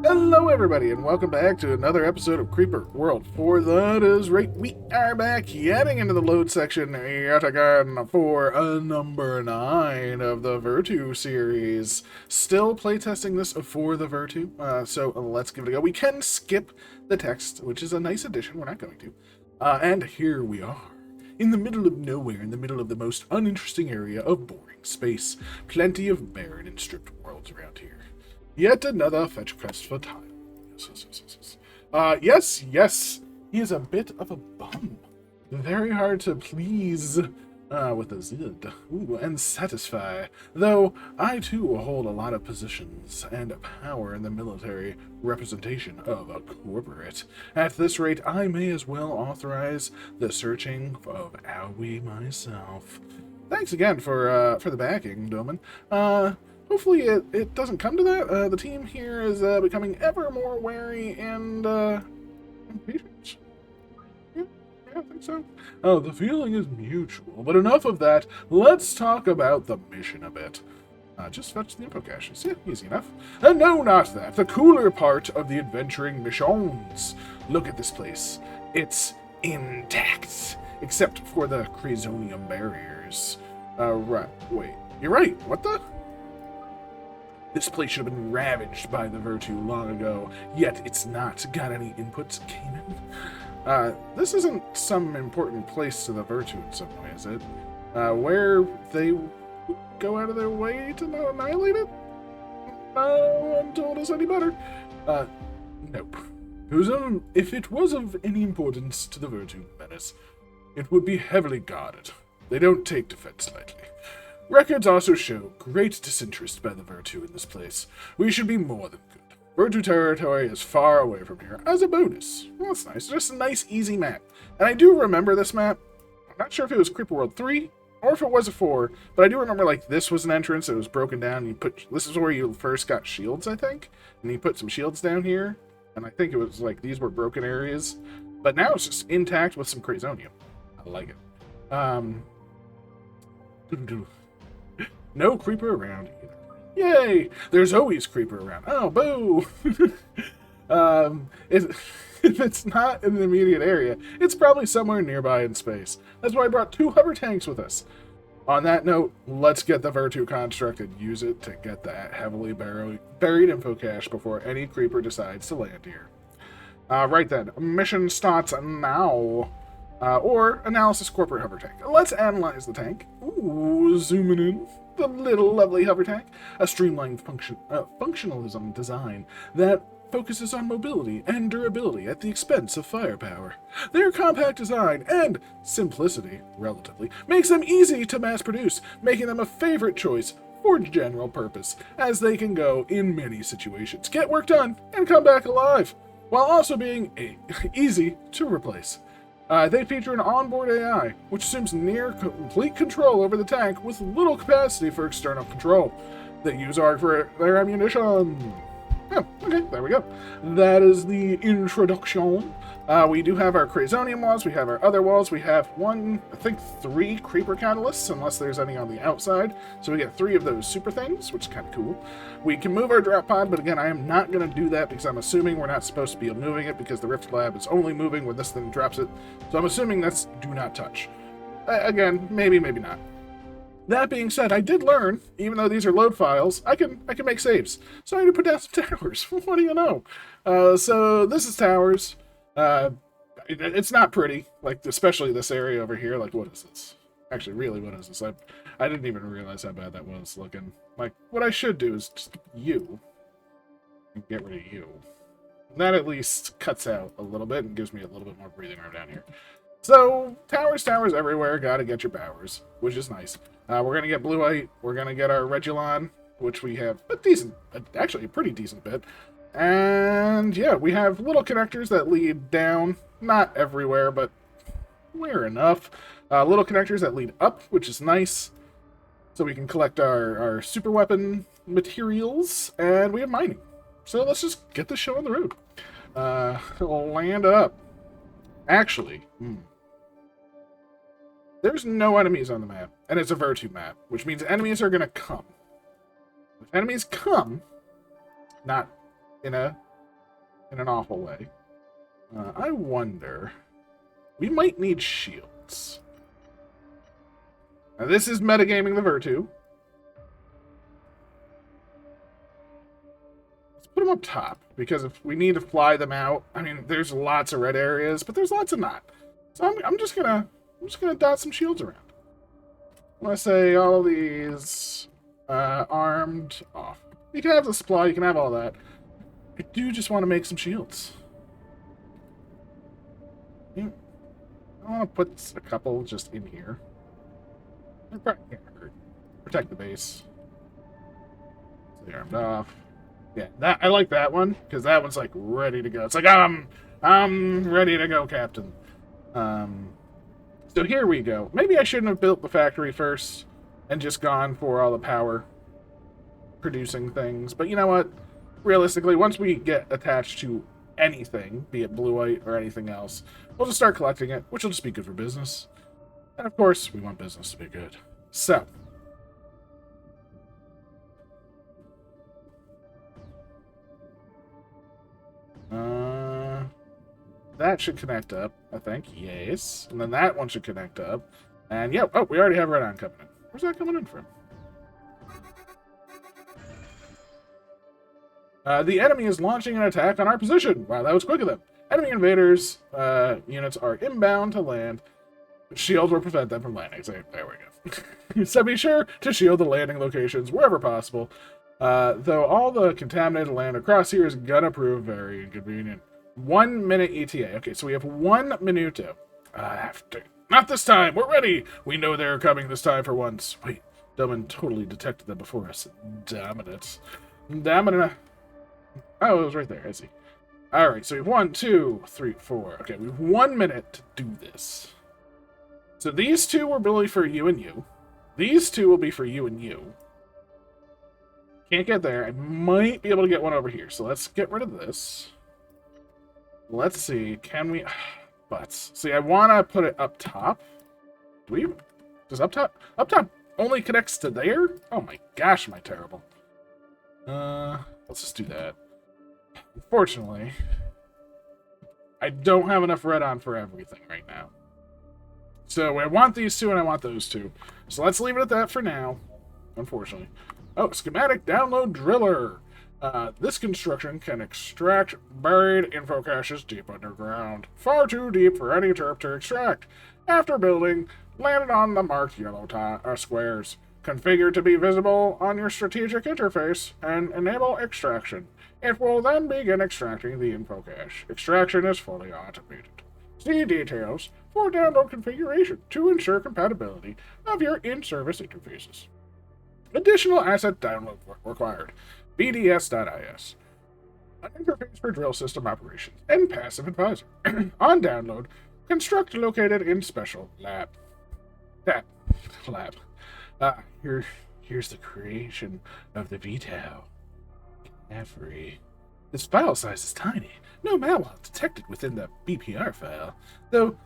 Hello, everybody, and welcome back to another episode of Creeper World 4. That is right, we are back heading into the load section yet again for number 9 of the Vertu series. Still playtesting this for the Vertu, so let's give it a go. We can skip the text, which is a nice addition. We're not going to. And here we are, in the middle of nowhere, in the middle of the most uninteresting area of boring space. Plenty of barren and stripped worlds around here. Yet another fetch quest for tile. Yes. He is a bit of a bum. Very hard to please with a zid. Ooh, and satisfy. Though I too hold a lot of positions and power in the military representation of a corporate. At this rate, I may as well authorize the searching of Owie myself. Thanks again for the backing, Doman. Hopefully it doesn't come to that. The team here is becoming ever more wary and impatient. Yeah, I think so. Oh, the feeling is mutual. But enough of that. Let's talk about the mission a bit. Just fetch the info caches. Yeah, easy enough. And no, not that. The cooler part of the adventuring missions. Look at this place. It's intact, except for the Crazonium barriers. Right. Wait. You're right. What the? This place should have been ravaged by the Vertu long ago, yet it's not. Got any inputs, Cayman? This isn't some important place to the Vertu in some way, is it? Where they go out of their way to not annihilate it? No one told us any better. Nope. If it was of any importance to the Vertu menace, it would be heavily guarded. They don't take defense lightly. Records also show great disinterest by the Vertu in this place. We should be more than good. Vertu territory is far away from here, as a bonus. Well, that's nice. Just a nice, easy map. And I do remember this map. I'm not sure if it was Creeper World 3, or if it was a 4, but I do remember, like, this was an entrance. It was broken down. This is where you first got shields, I think. And you put some shields down here. And I think it was, like, these were broken areas. But now it's just intact with some Crazonium. I like it. No creeper around either. Yay! There's always creeper around. Oh, boo! If it's not in the immediate area, it's probably somewhere nearby in space. That's why I brought 2 hover tanks with us. On that note, let's get the Vertu construct and use it to get that heavily buried info cache before any creeper decides to land here. Right then, mission starts now. Or analysis corporate hover tank. Let's analyze the tank. Ooh, zooming in. The little lovely hover tank. A streamlined functionalism design that focuses on mobility and durability at the expense of firepower. Their compact design and simplicity, relatively, makes them easy to mass produce, making them a favorite choice for general purpose, as they can go in many situations, get work done, and come back alive, while also being easy to replace. They feature an onboard AI, which assumes near complete control over the tank with little capacity for external control. They use ARC for their ammunition. Oh, okay, there we go. That is the introduction. We do have our Crazonium walls, we have our other walls, we have 3 creeper catalysts, unless there's any on the outside. So we get 3 of those super things, which is kind of cool. We can move our drop pod, but again, I am not going to do that because I'm assuming we're not supposed to be moving it because the Rift Lab is only moving when this thing drops it. So I'm assuming that's do not touch. Again, maybe not. That being said, I did learn, even though these are load files, I can make saves. So I need to put down some towers. What do you know? So this is towers. It's not pretty, like, especially this area over here. Like, what is this? Actually, really, what is this? I didn't even realize how bad that was looking. Like, what I should do is just you. And get rid of you. That at least cuts out a little bit and gives me a little bit more breathing room down here. So, towers everywhere. Gotta get your powers, which is nice. We're gonna get Blueite. We're gonna get our Regulon, which we have actually a pretty decent bit. And yeah, we have little connectors that lead down. Not everywhere, but where enough. Little connectors that lead up, which is nice. So we can collect our super weapon materials. And we have mining. So let's just get this show on the road. Land up. Actually, there's no enemies on the map, and it's a Vertu map, which means enemies are going to come. If enemies come, not in a in an awful way. I wonder... We might need shields. Now, this is metagaming the Vertu. Let's put them up top, because if we need to fly them out, I mean, there's lots of red areas, but there's lots of not. So I'm just gonna dot some shields around. I'm gonna say all these armed off. You can have the supply, you can have all that. I do just want to make some shields. I want to put a couple just in here. It probably can't hurt. Protect the base. So they're armed off. Yeah, that I like that one because that one's like ready to go. It's like I'm ready to go, Captain. So here we go. Maybe I shouldn't have built the factory first and just gone for all the power producing things. But you know what? Realistically, once we get attached to anything, be it blue white or anything else, we'll just start collecting it, which will just be good for business. And of course, we want business to be good. So, that should connect up, I think. Yes. And then that one should connect up. And yeah, oh, we already have red on coming in. Where's that coming in from? The enemy is launching an attack on our position. Wow, that was quick of them. Enemy invaders units are inbound to land. Shields will prevent them from landing. So, there we go. So be sure to shield the landing locations wherever possible. Though all the contaminated land across here is gonna prove very inconvenient. 1 minute ETA. Okay, so we have 1 minuto. Not this time. We're ready. We know they're coming this time for once. Wait, Dublin totally detected them before us. Damn it. Damn it. Oh, it was right there. I see. All right, so we have 1, 2, 3, 4. Okay, we have 1 minute to do this. So these two were really for you and you. These two will be for you and you. Can't get there. I might be able to get one over here. So let's get rid of this. Let's see. Can we... Butts. See, I want to put it up top. Do we... Does up top... Up top only connects to there? Oh my gosh, am I terrible. Let's just do that. Unfortunately, I don't have enough red on for everything right now. So I want these two and I want those two. So let's leave it at that for now, unfortunately. Oh, schematic download driller. This construction can extract buried info caches deep underground. Far too deep for any terp to extract. After building, land it on the marked yellow squares. Configure to be visible on your strategic interface and enable extraction. It will then begin extracting the info cache. Extraction is fully automated. See details for download configuration to ensure compatibility of your in-service interfaces. Additional asset download required. BDS.is. An interface for drill system operations and passive advisor. On download, construct located in special lab. Lab. Here's the creation of the VTOW. Every. This file size is tiny. No malware detected within the BPR file. Though,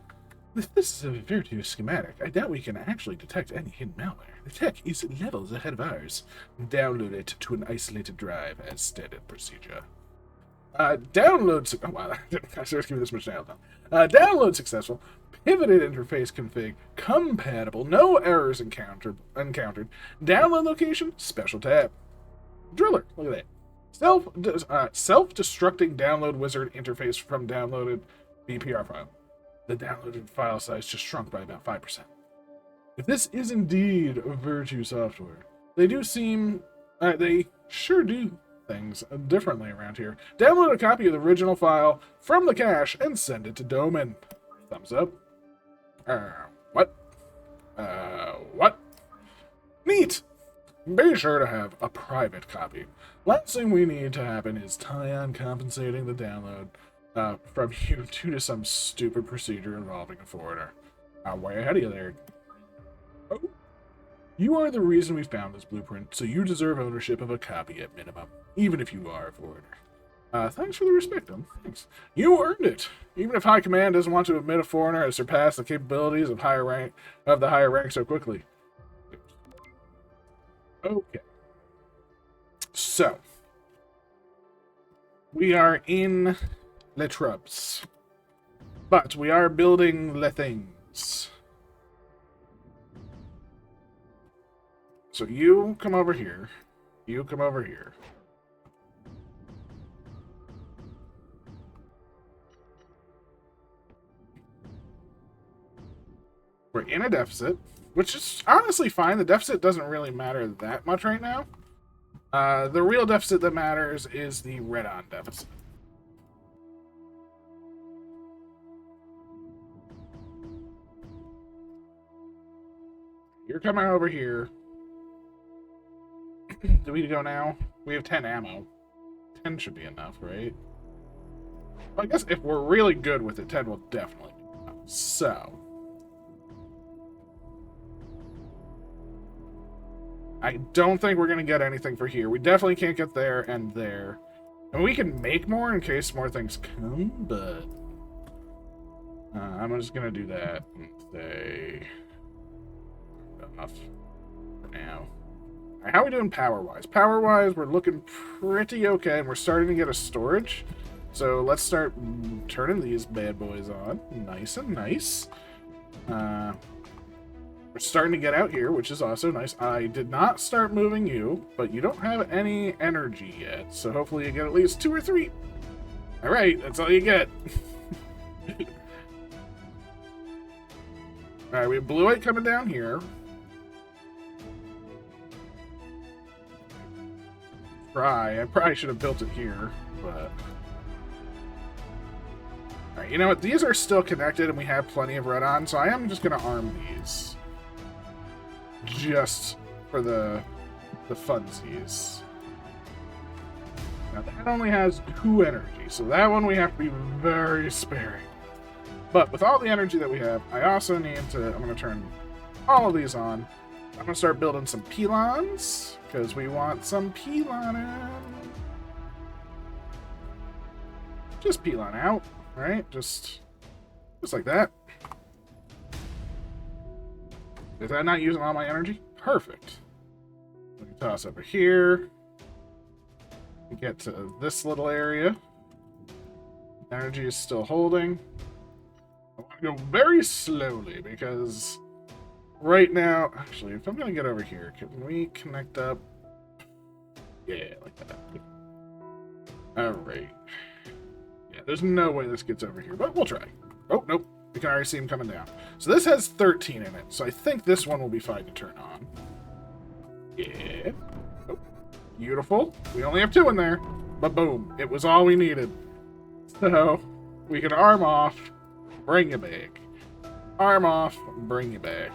if this is a Vertu schematic, I doubt we can actually detect any hidden malware. The tech is levels ahead of ours. Download it to an isolated drive as standard procedure. Download... Oh, wow. I started giving this much now. Download successful. Pivoted interface config. Compatible. No errors encountered. Download location. Special tab. Driller. Look at that. Self-destructing download wizard interface from downloaded BPR file. The downloaded file size just shrunk by about 5%. If this is indeed Vertu software, they sure do things differently around here. Download a copy of the original file from the cache and send it to Doman. Thumbs up. What? What? Neat! Be sure to have a private copy. Last thing we need to happen is Tyon compensating the download from you due to some stupid procedure involving a foreigner. I'm way ahead of you there. Oh. You are the reason we found this blueprint, so you deserve ownership of a copy at minimum, even if you are a foreigner. Thanks for the respect, thanks. You earned it. Even if High Command doesn't want to admit a foreigner has surpassed the capabilities of the higher rank so quickly. Okay. So, We are in the troops. But we are building the things. So you come over here. You come over here. We're in a deficit, which is honestly fine. The deficit doesn't really matter that much right now. The real deficit that matters is the red-on deficit. You're coming over here. Do we go now? We have 10 ammo. 10 should be enough, right? Well, I guess if we're really good with it, 10 will definitely be enough. So I don't think we're going to get anything for here. We definitely can't get there and there. And we can make more in case more things come, but I'm just going to do that and say enough for now. All right, how are we doing power-wise? Power-wise, we're looking pretty okay, and we're starting to get a storage. So let's start turning these bad boys on. Nice and nice. We're starting to get out here, which is also nice. I did not start moving you, but you don't have any energy yet, so hopefully you get at least 2 or 3. All right, that's all you get. All right, we have blue light coming down here. I probably should have built it here, but... Alright, you know what? These are still connected, and we have plenty of red on, so I am just going to arm these. Just for the funsies. Now, that only has 2 energy, so that one we have to be very sparing. But with all the energy that we have, I also need to... I'm going to turn all of these on. I'm going to start building some pylons, because we want some pylon. Just pylon out, right? Just like that. Is that not using all my energy? Perfect. Let me toss over here. We get to this little area. Energy is still holding. I want to go very slowly because right now, actually, if I'm going to get over here, can we connect up? Yeah, like that. Alright. Yeah, there's no way this gets over here, but we'll try. Oh, nope. We can already see him coming down. So this has 13 in it, so I think this one will be fine to turn on. Yeah. Oh, beautiful. We only have 2 in there, but boom. It was all we needed. So we can arm off, bring you back. Arm off, bring you back.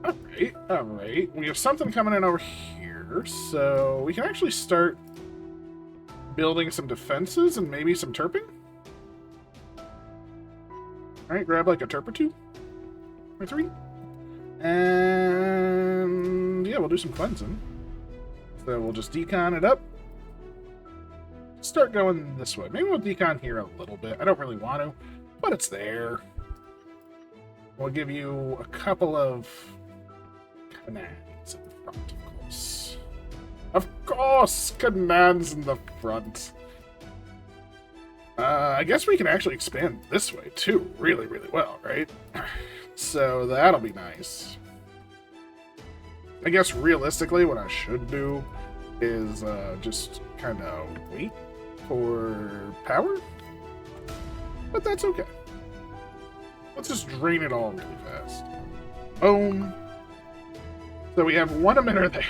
Alright, alright. We have something coming in over here, so we can actually start building some defenses and maybe some turping. Alright, grab like a turp or 2. Or 3. And yeah, we'll do some cleansing. So we'll just decon it up. Start going this way. Maybe we'll decon here a little bit. I don't really want to, but it's there. We'll give you a couple of cannons in the front, of course. Of course, cannons in the front. I guess we can actually expand this way, too, really, really well, right? So that'll be nice. I guess, realistically, what I should do is just kind of wait for power. But that's okay. Let's just drain it all really fast. Boom. So we have 1 emitter there.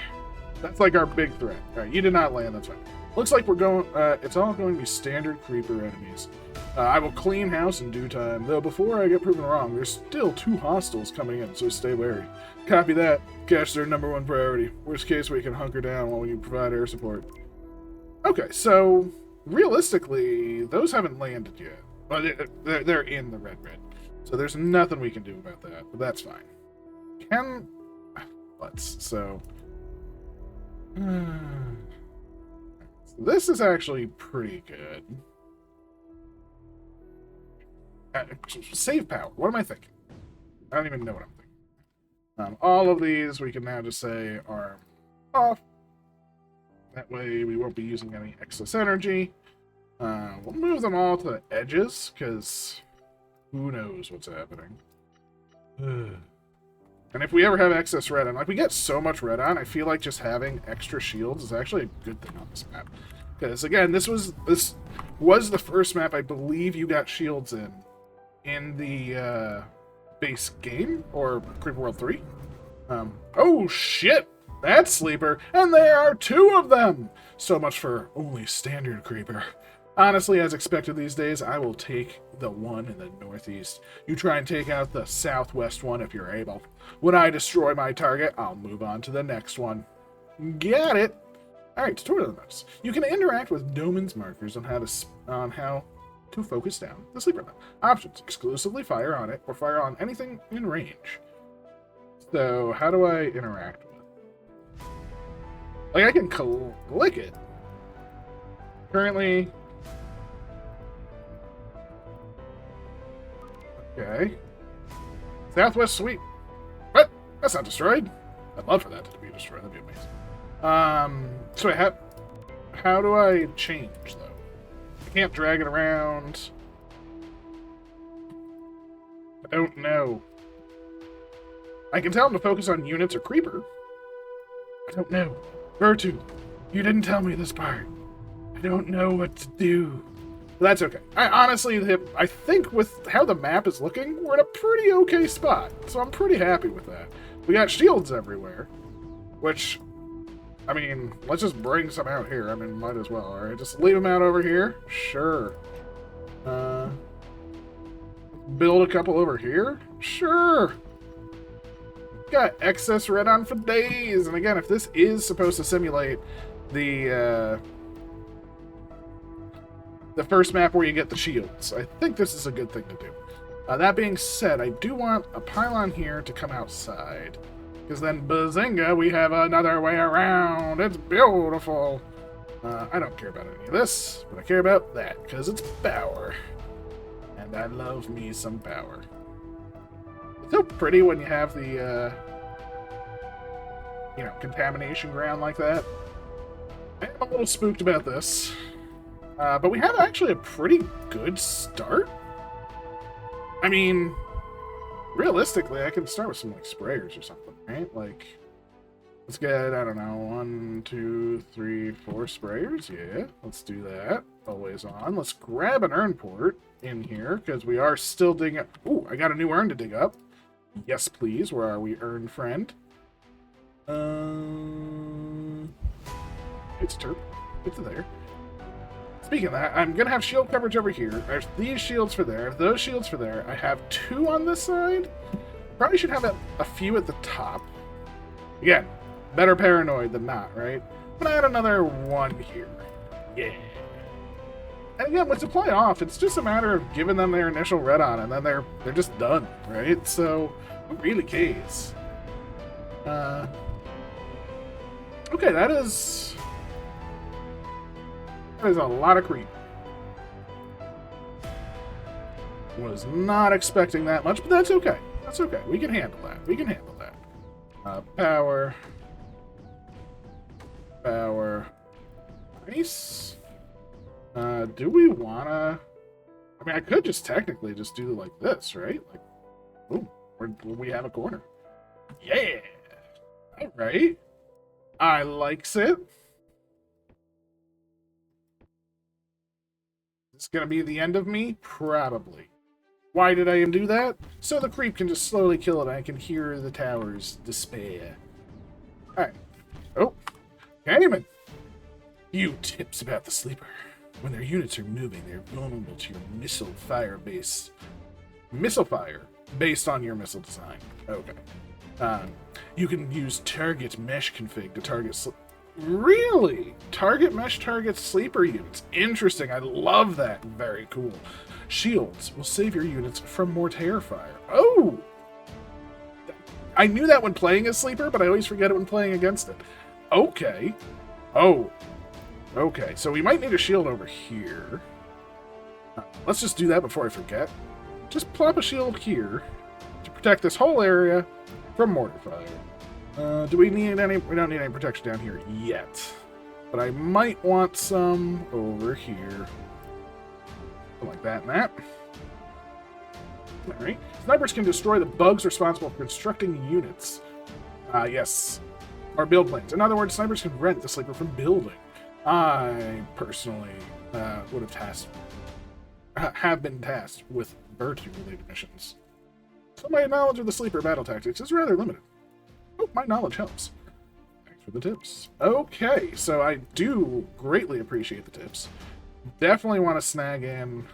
That's like our big threat. Alright, you did not land, that's fine. Looks like we're going, it's all going to be standard creeper enemies. I will clean house in due time, though before I get proven wrong, there's still 2 hostiles coming in, so stay wary. Copy that. Cash their #1 priority. Worst case, we can hunker down while we provide air support. Okay, so realistically, those haven't landed yet. Well, they're in the red. So there's nothing we can do about that, but that's fine. So this is actually pretty good. Save power. What am I thinking? I don't even know what I'm thinking. All of these we can now just say arm off. That way we won't be using any excess energy. We'll move them all to the edges, because who knows what's happening. And if we ever have excess red on, like we get so much red on, I feel like just having extra shields is actually a good thing on this map. Because again, this was the first map I believe you got shields in the base game, or Creeper World 3. Oh shit! That's Sleeper, and there are 2 of them! So much for only standard Creeper. Honestly, as expected these days, I will take the one in the northeast. You try and take out the southwest one if you're able. When I destroy my target, I'll move on to the next one. Got it! Alright, tutorial notes. You can interact with Doman's markers on how to focus down the Sleeper map. Options: exclusively fire on it, or fire on anything in range. So, how do I interact with it? Like, I can click it. Currently... Okay. Southwest sweep. What? That's not destroyed. I'd love for that to be destroyed. That'd be amazing. So how do I change, though? I can't drag it around. I don't know. I can tell him to focus on units or creeper. I don't know. Vertu, you didn't tell me this part. I don't know what to do. But that's okay. I think with how the map is looking, we're in a pretty okay spot. So I'm pretty happy with that. We got shields everywhere. Which, I mean, let's just bring some out here. I mean, might as well, alright? Just leave them out over here? Sure. Build a couple over here? Sure. Got excess red on for days. And again, if this is supposed to simulate the first map where you get the shields, I think this is a good thing to do. That being said, I do want a pylon here to come outside. Because then, bazinga, we have another way around. It's beautiful. I don't care about any of this, but I care about that, because it's power. And I love me some power. It's so pretty when you have the, contamination ground like that. I'm a little spooked about this. But we have actually a pretty good start. I mean, realistically, I can start with some, like, sprayers or something, right? Like, let's get, I don't know, 1, 2, 3, 4 sprayers. Yeah, let's do that. Always on. Let's grab an urn port in here, because we are still digging up. Ooh, I got a new urn to dig up. Yes, please. Where are we, urn friend? It's turp. It's there. Speaking of that, I'm going to have shield coverage over here. There's these shields for there. Those shields for there. I have 2 on this side. Probably should have a few at the top. Again, better paranoid than not, right? But I had another 1 here. Yeah. And again, with supply off, it's just a matter of giving them their initial red on, and then they're just done, right? So, who really cares? Okay, that is a lot of creep. Was not expecting that much, but that's okay. That's okay. We can handle that. We can handle that. Power. Power. Nice. Do we wanna... I mean, I could just technically just do like this, right? Like, boom. We have a corner. Yeah! Alright. I likes it. Is this gonna be the end of me? Probably. Why did I do that? So the creep can just slowly kill it and I can hear the tower's despair. Alright. Oh. Cayman! You tips about the sleeper. When their units are moving, they're vulnerable to your missile fire based on your missile design. Okay. You can use target mesh config to target really? Target mesh targets sleeper units. Interesting. I love that. Very cool. Shields will save your units from mortar fire. Oh! I knew that when playing as sleeper, but I always forget it when playing against it. Okay. Oh. Okay, so we might need a shield over here. Let's just do that before I forget. Just plop a shield here to protect this whole area from mortar fire. Do we need any... We don't need any protection down here yet. But I might want some over here. Like that and that. Alright. Snipers can destroy the bugs responsible for constructing units. Yes. Or build planes. In other words, snipers can prevent the sleeper from building. I personally would have been tasked with Vertu-related missions. So my knowledge of the sleeper battle tactics is rather limited. Oh, my knowledge helps. Thanks for the tips. Okay, so I do greatly appreciate the tips. Definitely want to snag in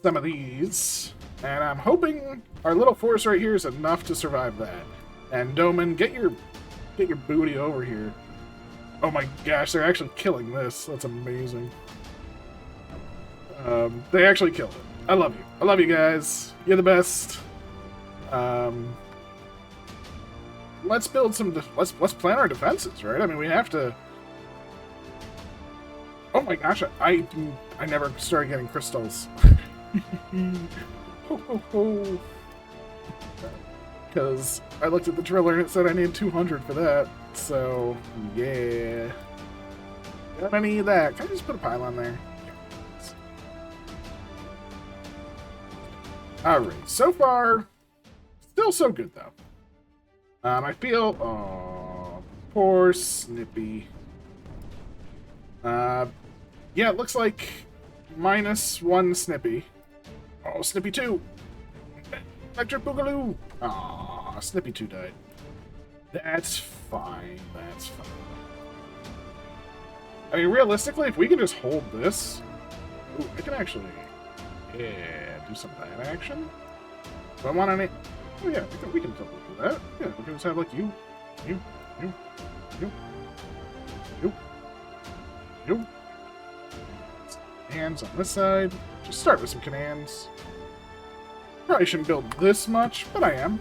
some of these. And I'm hoping our little force right here is enough to survive that. And Doman, get your booty over here. Oh my gosh, they're actually killing this. That's amazing. They actually killed it. I love you. I love you guys. You're the best. Let's build some. Let's plan our defenses, right? I mean, we have to. Oh my gosh, I never started getting crystals. Ho ho ho. Because I looked at the driller and it said I need 200 for that. So, yeah. Gonna need that. Can I just put a pylon there? Alright, so far, still so good though. I feel, oh, poor Snippy. Yeah, it looks like -1 Snippy. Oh, Snippy 2! Electric Boogaloo! Aw, Snippy 2 died. That's fine, that's fine. I mean, realistically, if we can just hold this... Ooh, I can actually... Yeah, do some of that action. Do I want any... Oh yeah, we can totally do that. Yeah, we can just have like you. Hands on this side. Just start with some commands. Probably shouldn't build this much, but I am.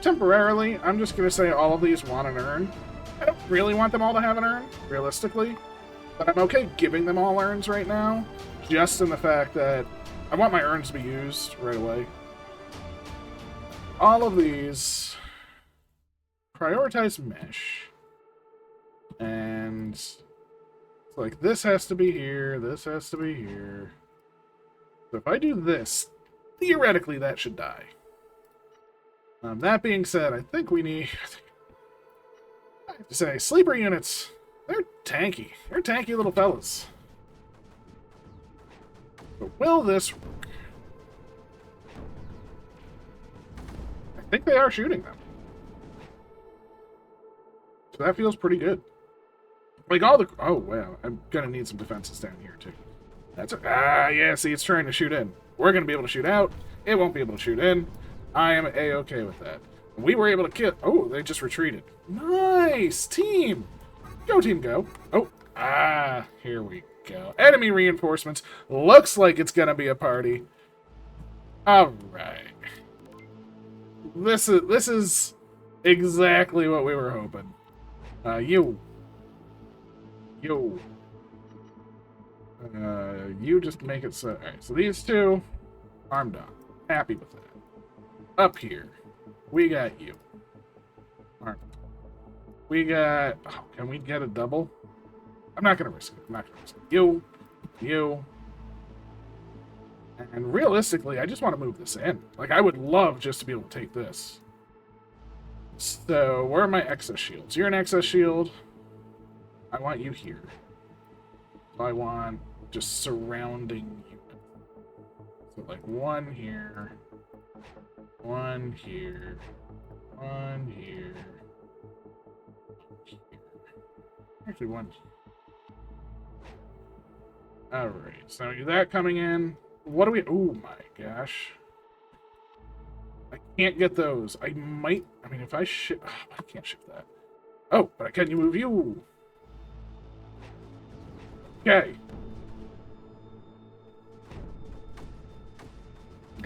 Temporarily, I'm just going to say all of these want an urn. I don't really want them all to have an urn, realistically. But I'm okay giving them all urns right now. Just in the fact that I want my urns to be used right away. All of these... Prioritize mesh. And... It's like, this has to be here, this has to be here. So if I do this, theoretically that should die. That being said, I think we need... I have to say, sleeper units, they're tanky. They're tanky little fellas. But will this work? I think they are shooting them. So that feels pretty good. Like all the... Oh, wow. I'm gonna need some defenses down here, too. That's... yeah, see, it's trying to shoot in. We're gonna be able to shoot out. It won't be able to shoot in. I am A-okay with that. We were able to kill... Oh, they just retreated. Nice! Team! Go, team, go. Oh, here we go. Enemy reinforcements. Looks like it's gonna be a party. Alright. This is exactly what we were hoping. You just make it so... Alright, so these two, armed up. Happy with that. Up here, we got you. Armed. We got... Oh, can we get a double? I'm not going to risk it. I'm not going to risk it. You. And realistically, I just want to move this in. Like, I would love just to be able to take this. So, where are my excess shields? You're an excess shield. I want you here. I want just surrounding you. So like one here, one here, one here, actually one. Alright, so that coming in. What do we... Oh my gosh. I can't get those. I might... I mean, if I ship... Oh, I can't ship that. Oh, but I can move you. Okay.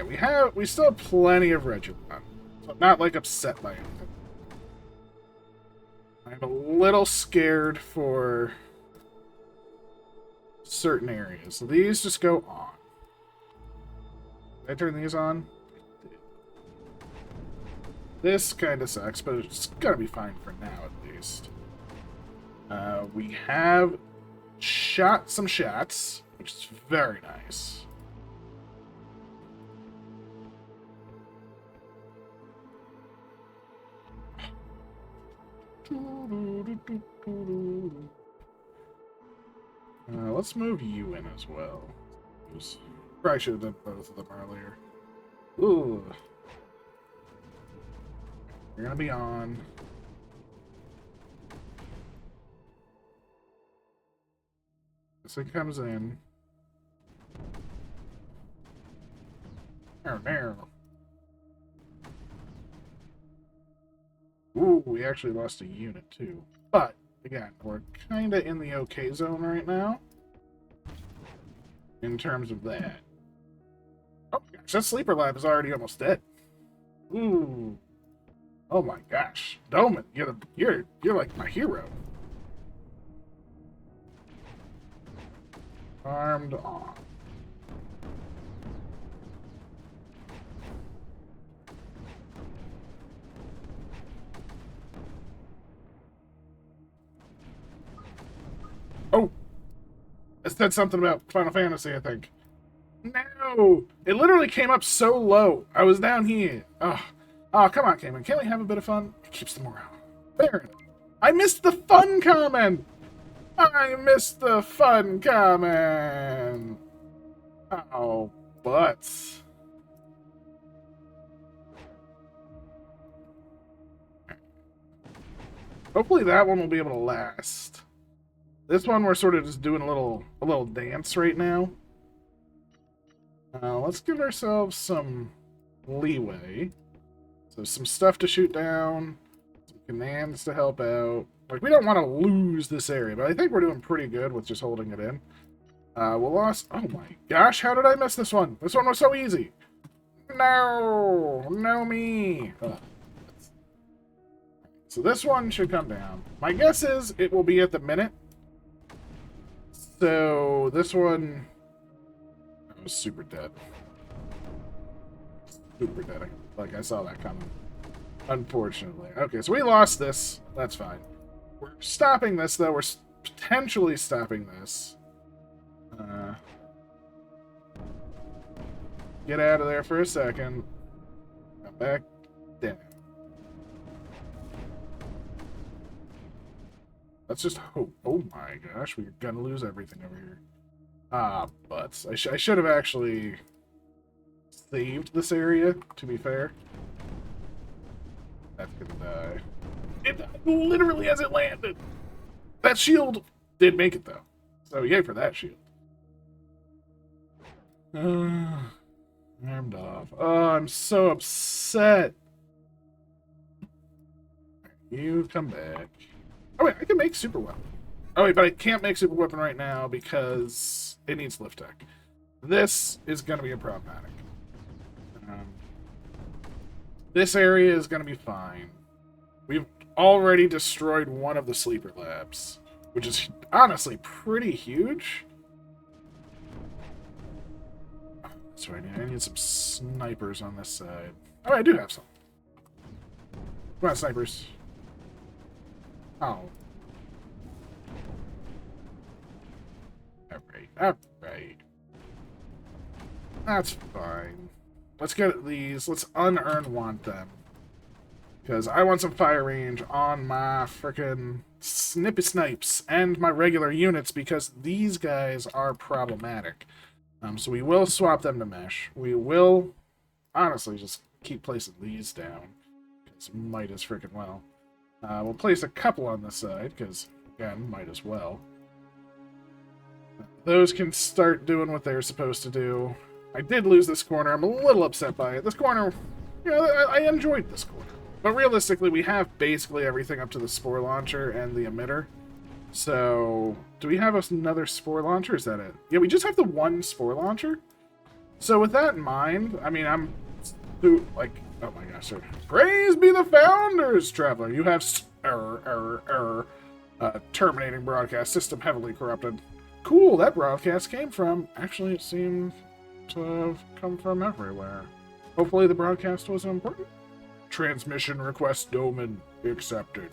Yeah, we still have plenty of Regiment, so I'm not like upset by anything. I'm a little scared for certain areas. So these just go on. Did I turn these on? This kind of sucks, but it's gonna be fine for now at least. least. We have shot some shots, which is very nice. Let's move you in as well. Probably should have done both of them earlier. Ooh. You're gonna be on. This thing comes in. There. Ooh, we actually lost a unit too. But, again, we're kind of in the okay zone right now. In terms of that. Oh my gosh, that sleeper lab is already almost dead. Ooh. Oh my gosh. Doman, you're like my hero. Armed on. Oh! It said something about Final Fantasy, I think. No! It literally came up so low. I was down here. Oh, come on, Cayman. Can't we have a bit of fun? It keeps the morale. There. I missed the fun comment! I missed the fun comment! Oh, butts. Hopefully that one will be able to last. This one we're sort of just doing a little dance right now. Let's give ourselves some leeway. So some stuff to shoot down, some commands to help out. Like, we don't want to lose this area, but I think we're doing pretty good with just holding it in. We'll lost. Oh my gosh, how did I miss this one? This one was so easy. No me. So this one should come down. My guess is it will be at the minute. So this one was super dead. Super dead. Like, I saw that coming. Unfortunately. Okay, so we lost this. That's fine. We're stopping this, though. We're potentially stopping this. Get out of there for a second. Come back down. Let's just hope. Oh my gosh, we're gonna lose everything over here. Butts. I should have actually saved this area, to be fair. That's gonna die. It died literally as it landed! That shield did make it, though. So, yay for that shield. Armed off. Oh, I'm so upset. You come back. Oh wait, I can make super weapon. Oh wait, but I can't make super weapon right now because it needs lift tech. This is going to be a problematic. This area is going to be fine. We've already destroyed one of the sleeper labs, which is honestly pretty huge. That's right. I need some snipers on this side. Oh, I do have some. Come on, snipers. Oh. Alright. That's fine. Let's get these. Let's unearn want them. Because I want some fire range on my frickin' snippy snipes and my regular units because these guys are problematic. So we will swap them to mesh. We will, honestly, just keep placing these down. Because might as frickin' well. We'll place a couple on this side, because, again, might as well. Those can start doing what they're supposed to do. I did lose this corner. I'm a little upset by it. This corner, you know, I enjoyed this corner. But realistically, we have basically everything up to the spore launcher and the emitter. So, do we have another spore launcher? Is that it? Yeah, we just have the one spore launcher. So with that in mind, I mean, I'm like, oh my gosh, sir. Praise be the founders, traveler. You have error. Terminating broadcast system heavily corrupted. Cool, that broadcast came from. Actually, it seemed to have come from everywhere. Hopefully the broadcast wasn't important. Transmission request domain accepted.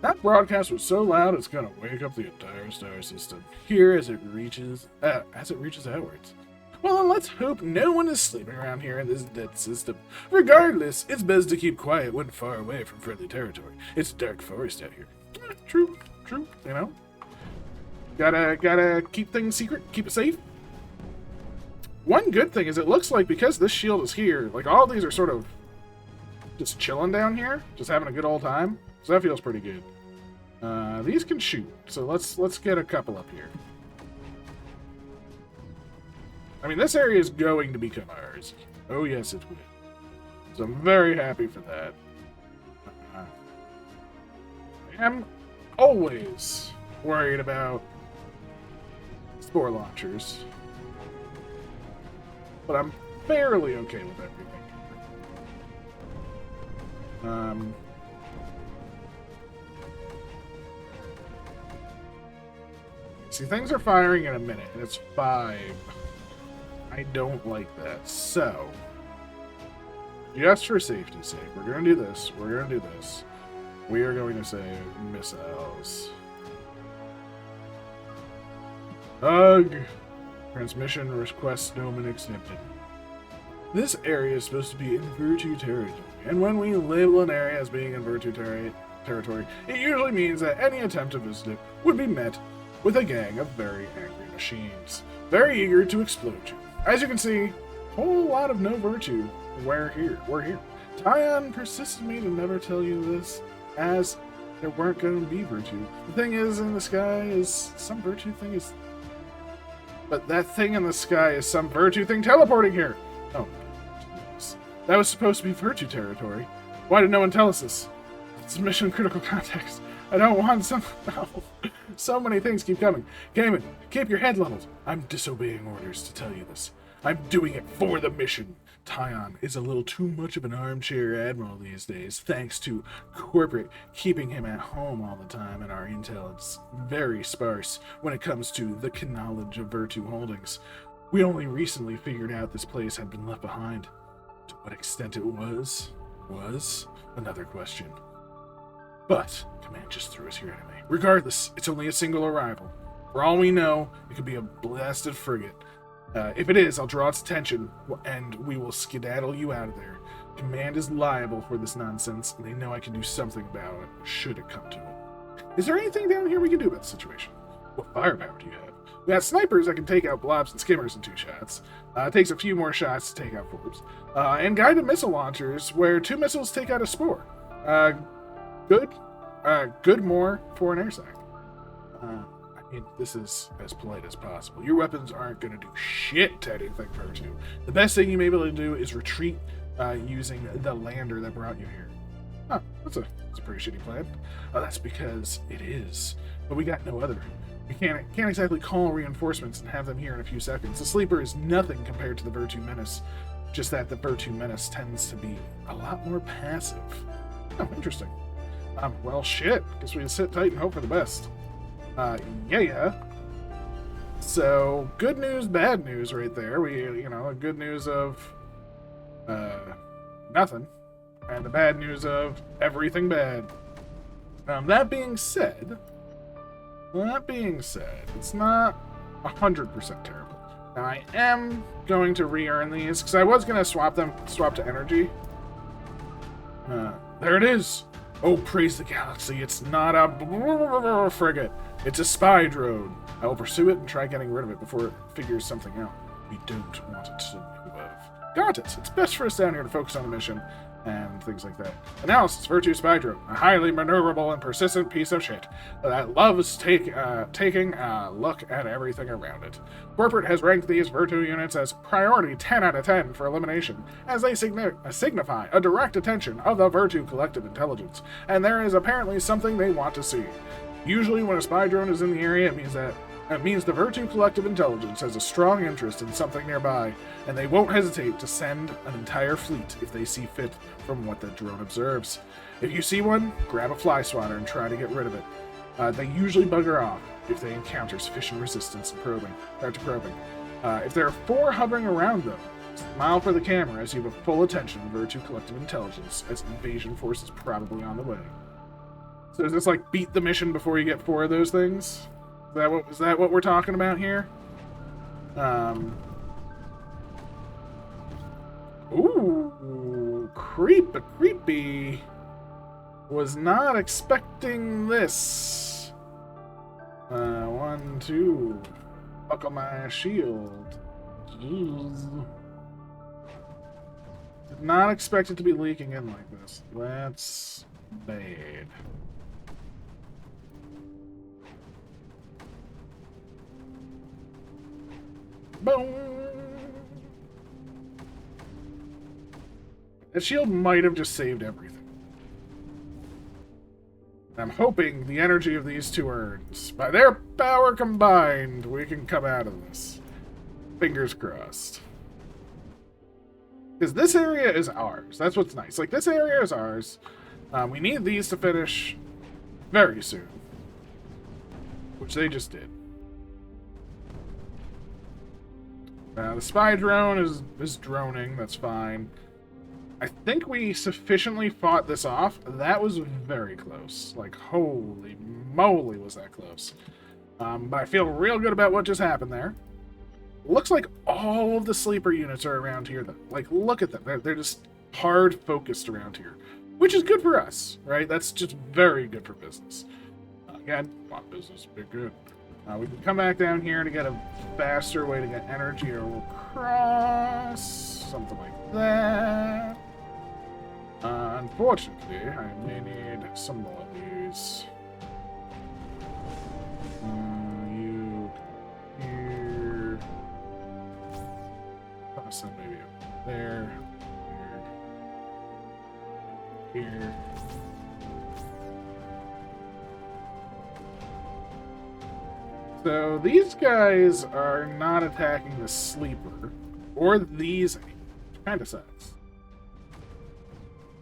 That broadcast was so loud it's gonna wake up the entire star system. Here as it reaches outwards. Well, then let's hope no one is sleeping around here in this dead system. Regardless, it's best to keep quiet when far away from friendly territory. It's a dark forest out here. True, you know. Gotta keep things secret, keep it safe. One good thing is it looks like because this shield is here, like all these are sort of just chilling down here, just having a good old time. So that feels pretty good. These can shoot, so let's get a couple up here. I mean, this area is going to become ours. Oh yes, it will. So I'm very happy for that. I am always worried about spore launchers, but I'm fairly okay with everything. See, things are firing in a minute, and it's 5. I don't like that. So, just for safety's sake, we're going to do this. We're going to do this. We are going to save missiles. Ugh. Transmission request no been accepted. This area is supposed to be in Vertu territory, and when we label an area as being in Vertu territory, it usually means that any attempt to visit it would be met with a gang of very angry machines, very eager to explode you. As you can see, a whole lot of no Vertu. We're here. Tyon persisted me to never tell you this, as there weren't going to be Vertu. The thing is, in the sky is some Vertu thing is... But that thing in the sky is some Vertu thing teleporting here! Oh, that was supposed to be Vertu territory. Why did no one tell us this? It's mission critical context. I don't want some... No. So many things keep coming. Cayman, keep your head leveled. I'm disobeying orders to tell you this. I'm doing it for the mission. Tyon is a little too much of an armchair admiral these days, thanks to corporate keeping him at home all the time, and our intel is very sparse when it comes to the knowledge of Vertu holdings. We only recently figured out this place had been left behind. To what extent it was another question. But Command just threw us here anyway. Regardless, it's only a single arrival. For all we know, it could be a blasted frigate. If it is, I'll draw its attention, and we will skedaddle you out of there. Command is liable for this nonsense, and they know I can do something about it, should it come to it. Is there anything down here we can do about the situation? What firepower do you have? We got snipers that can take out blobs and skimmers in 2 shots. It takes a few more shots to take out forbs. And guided missile launchers, where 2 missiles take out a spore. Good more for an air sac. I mean, this is as polite as possible. Your weapons aren't going to do shit to anything Vertu. The best thing you may be able to do is retreat using the lander that brought you here. Huh, that's a pretty shitty plan. That's because it is. But we got no other. We can't exactly call reinforcements and have them here in a few seconds. The Sleeper is nothing compared to the Vertu Menace. Just that the Vertu Menace tends to be a lot more passive. Oh, interesting. Well, shit. Guess we can sit tight and hope for the best. Yeah. So, good news, bad news right there. Good news of, nothing. And the bad news of everything bad. That being said, it's not 100% terrible. Now, I am going to re-earn these, because I was going to swap to energy. There it is! Oh, praise the galaxy, it's not a frigate. It's a spy drone. I will pursue it and try getting rid of it before it figures something out we don't want it to know of. Got it! It's best for us down here to focus on the mission and things like that. Analysis, Vertu spy drone. A highly maneuverable and persistent piece of shit that loves taking a look at everything around it. Corporate has ranked these Vertu units as priority 10 out of 10 for elimination, as they signify a direct attention of the Vertu collective intelligence, and there is apparently something they want to see. Usually when a spy drone is in the area, it means the Vertu collective intelligence has a strong interest in something nearby, and they won't hesitate to send an entire fleet if they see fit from what the drone observes. If you see one, grab a fly swatter and try to get rid of it. They usually bugger off if they encounter sufficient resistance to probing. If there are 4 hovering around them, smile for the camera as you have full attention to Vertu collective intelligence, as invasion force is probably on the way. So is this like beat the mission before you get 4 of those things? Is that what we're talking about here? Ooh, creepy. Was not expecting this. 1, 2. Buckle my shield. Jeez. Did not expect it to be leaking in like this. That's bad. Boom. That shield might have just saved everything. I'm hoping the energy of these 2 urns, by their power combined, we can come out of this. Fingers crossed. Because this area is ours. That's what's nice. Like, this area is ours. We need these to finish very soon. Which they just did. The spy drone is droning. That's fine. I think we sufficiently fought this off. That was very close. Like, holy moly was that close. But I feel real good about what just happened there. Looks like all of the sleeper units are around here, though. Like, look at them. They're just hard focused around here. Which is good for us, right? That's just very good for business. Again, want business, be good. We can come back down here to get a faster way to get energy across. Something like that. Unfortunately, I may need some more of these. You here. Toss them maybe up there. Here. So these guys are not attacking the sleeper or these. Kind of sucks.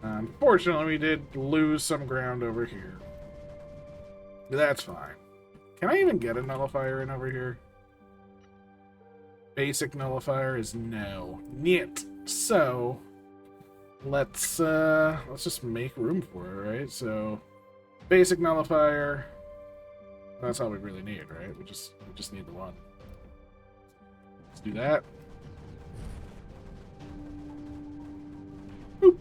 Unfortunately, we did lose some ground over here. That's fine. Can I even get a nullifier in over here? Basic nullifier is no. Niet. So let's just make room for it, right? So basic nullifier. That's all we really need, right? We just need the one. Let's do that. Boop.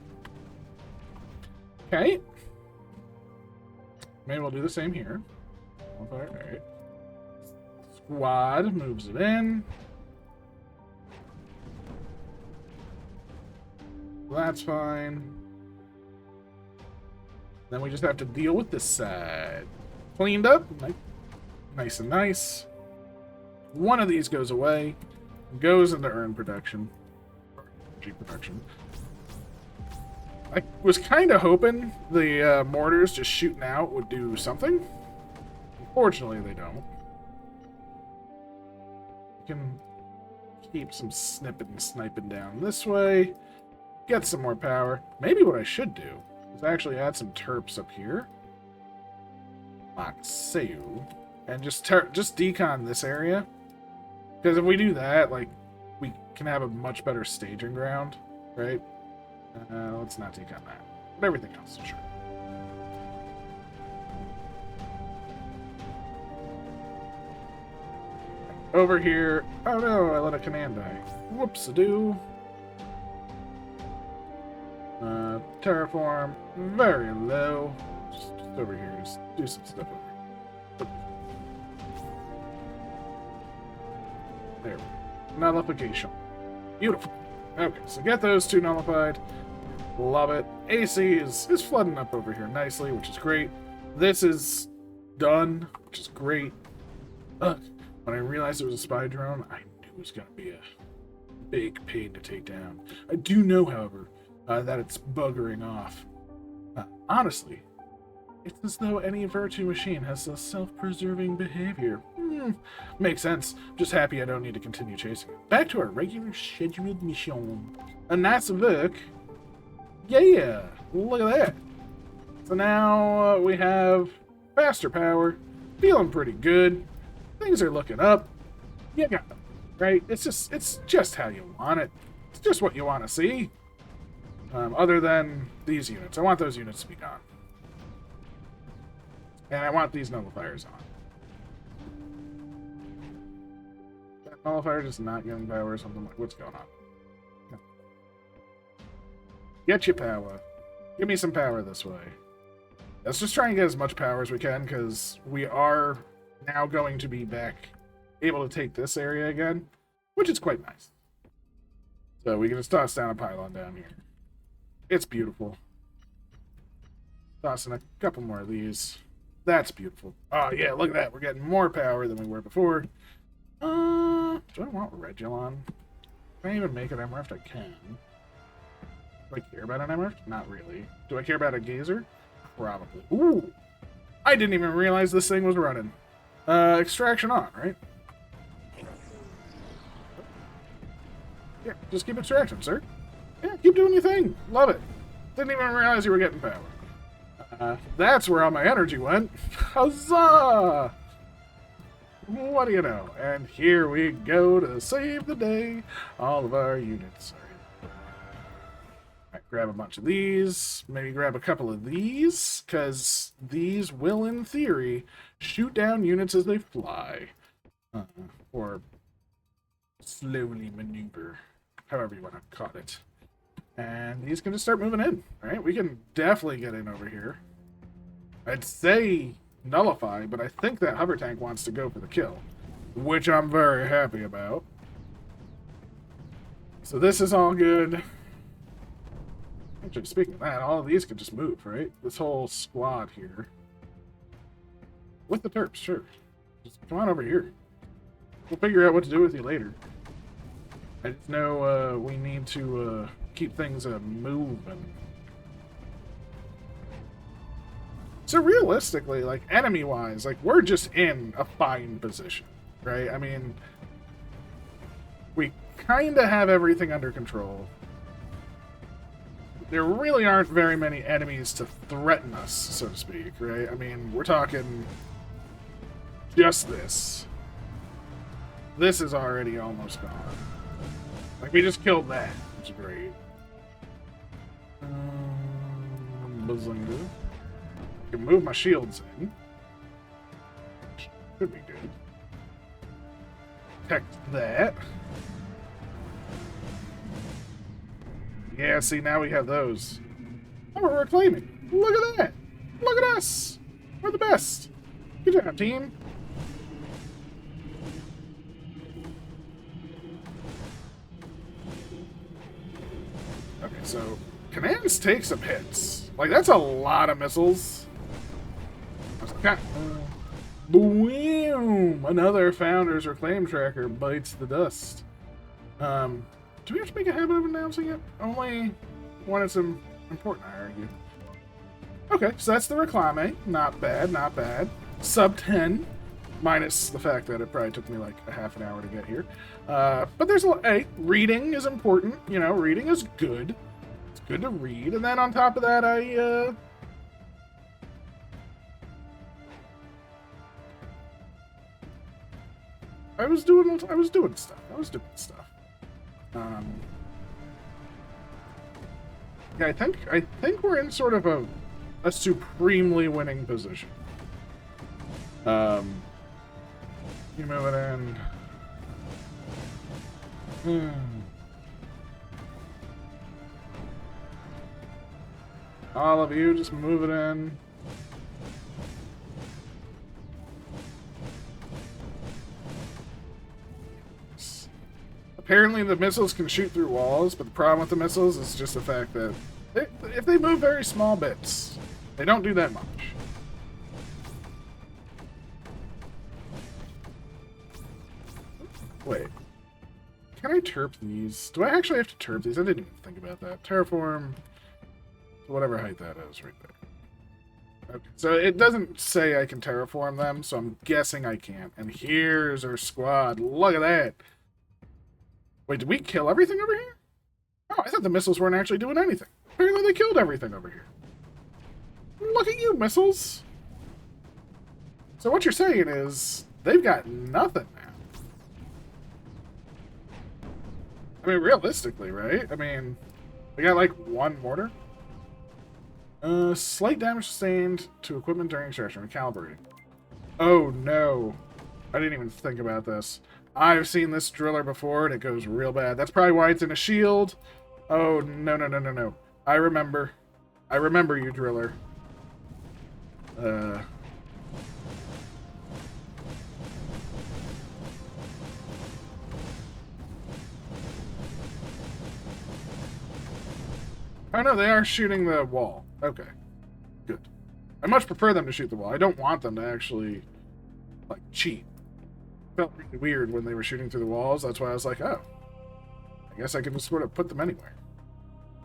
Okay. Maybe we'll do the same here. Alright. Squad moves it in. That's fine. Then we just have to deal with this side. Cleaned up. Nice and nice. One of these goes away. Goes into urn production. Energy production. I was kind of hoping the mortars just shooting out would do something. Unfortunately, they don't. We can keep some snipping and sniping down this way. Get some more power. Maybe what I should do is actually add some terps up here. Like so. And just decon this area. Because if we do that, like, we can have a much better staging ground, right? Let's not decon that. But everything else, sure. Over here. Oh no, I let a command die. Whoops-a-doo. Terraform. Very low. Just over here. Just do some stuff over here. There we go. Nullification. Beautiful. Okay, so get those 2 nullified. Love it. AC is flooding up over here nicely, which is great. This is done, which is great. When I realized it was a spy drone, I knew it was going to be a big pain to take down. I do know, however, that it's buggering off. Honestly, it's as though any Vertu machine has a self-preserving behavior. Makes sense. Just happy I don't need to continue chasing it. Back to our regular scheduled mission. A nice work. Yeah, look at that. So now we have faster power. Feeling pretty good. Things are looking up. You got them, right? It's just how you want it. It's just what you want to see. Other than these units. I want those units to be gone. And I want these nullifiers on. That nullifier just not getting power or something like what's going on? No. Get your power. Give me some power this way. Let's just try and get as much power as we can, because we are now going to be back able to take this area again, which is quite nice. So we can just toss down a pylon down here. It's beautiful. Tossing a couple more of these. That's beautiful. Oh yeah, look at that. We're getting more power than we were before. Do I want Regulon? Can I even make an Emerald? I can. Do I care about an Emerald? Not really. Do I care about a Gazer? Probably. Ooh! I didn't even realize this thing was running. Extraction on, right? Yeah, just keep extraction, sir. Yeah, keep doing your thing. Love it. Didn't even realize you were getting power. That's where all my energy went. Huzzah! What do you know? And here we go to save the day. All of our units. Alright, grab a bunch of these. Maybe grab a couple of these, because these will, in theory, shoot down units as they fly. Or slowly maneuver. However you want to call it. And these can just start moving in, right? We can definitely get in over here. I'd say nullify, but I think that hover tank wants to go for the kill, which I'm very happy about. So this is all good. Actually, speaking of that, all of these can just move, right? This whole squad here. With the Terps, sure. Just come on over here. We'll figure out what to do with you later. I just know we need to keep things moving. So realistically, like, enemy-wise, like, we're just in a fine position, right? I mean, we kind of have everything under control. There really aren't very many enemies to threaten us, so to speak, right? I mean, we're talking just this. This is already almost gone. Like, we just killed that, which is great. Bazinga. I can move my shields in. Could be good. Protect that. Yeah, see, now we have those. Oh, we're reclaiming. Look at that. Look at us. We're the best. Good job, team. Okay, so commands take some hits. Like, that's a lot of missiles. Boom! Another Founder's Reclaim Tracker bites the dust. Do we have to make a habit of announcing it? Only when it's important, I argue. Okay, so that's the Reclame. Not bad, not bad. Sub 10, minus the fact that it probably took me like a half an hour to get here. But there's a hey, reading is important. You know, reading is good. It's good to read. And then on top of that, I was doing stuff. Yeah, I think we're in sort of a supremely winning position. You move it in. All of you just move it in. Apparently the missiles can shoot through walls, but the problem with the missiles is just the fact that if they move very small bits, they don't do that much. Wait. Can I terp these? Do I actually have to terp these? I didn't even think about that. Terraform to whatever height that is right there. Okay. So it doesn't say I can terraform them, so I'm guessing I can't. And here's our squad. Look at that. Wait, did we kill everything over here? Oh, I thought the missiles weren't actually doing anything. Apparently they killed everything over here. Look at you, missiles! So what you're saying is, they've got nothing now. I mean, realistically, right? I mean, we got like one mortar? Slight damage sustained to equipment during extraction. Recalibrating. Oh no. I didn't even think about this. I've seen this driller before and it goes real bad. That's probably why it's in a shield. Oh, no, no, no, no, no. I remember. I remember you, driller. Oh no, they are shooting the wall. Okay. Good. I much prefer them to shoot the wall. I don't want them to actually, like, cheat. It felt really weird when they were shooting through the walls. That's why I was like, oh. I guess I can just sort of put them anywhere.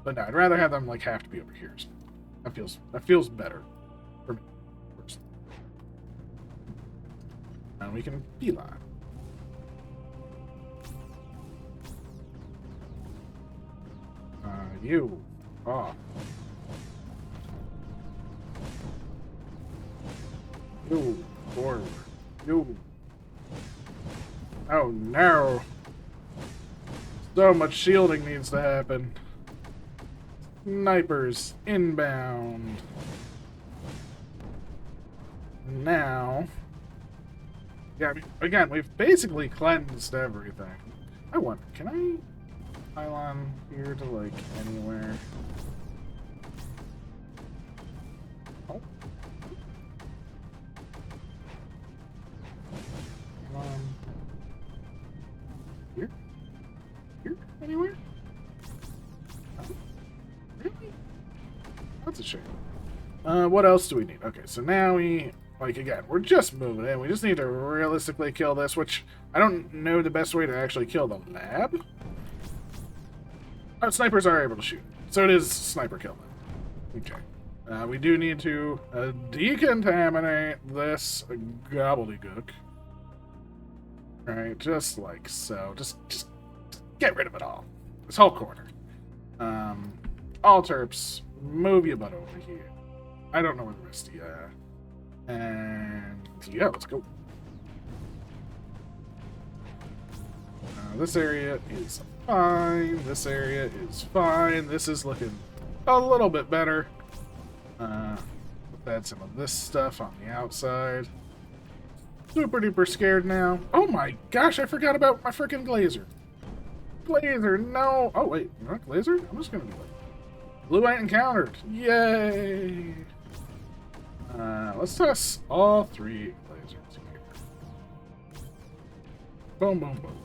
But no, I'd rather have them, like, have to be over here. So that feels better for me, personally. And we can beeline. You. Oh. You. Forward. You. Oh no. So much shielding needs to happen. Snipers inbound. Now. Yeah, I mean, again, we've basically cleansed everything. I wonder, can I pylon here to, like, anywhere? Oh. Here? Here? Anywhere? Oh. Really? That's a shame. What else do we need? Okay, so now we, like, again, we're just moving in. We just need to realistically kill this, which I don't know the best way to actually kill the lab. Oh, snipers are able to shoot. So it is sniper kill then. Okay. We do need to decontaminate this gobbledygook. Right, just like so. Just get rid of it all. This whole corner. All terps, move your butt over here. I don't know where the rest of you are. And yeah, let's go. This area is fine. This area is fine. This is looking a little bit better. Let's add some of this stuff on the outside. Super duper scared now. Oh my gosh, I forgot about my freaking glazer. Glazer, no. Oh wait, you know what, glazer? I'm just gonna do it. Blue ant encountered. Yay. Let's toss all 3 lasers here. Boom, boom, boom.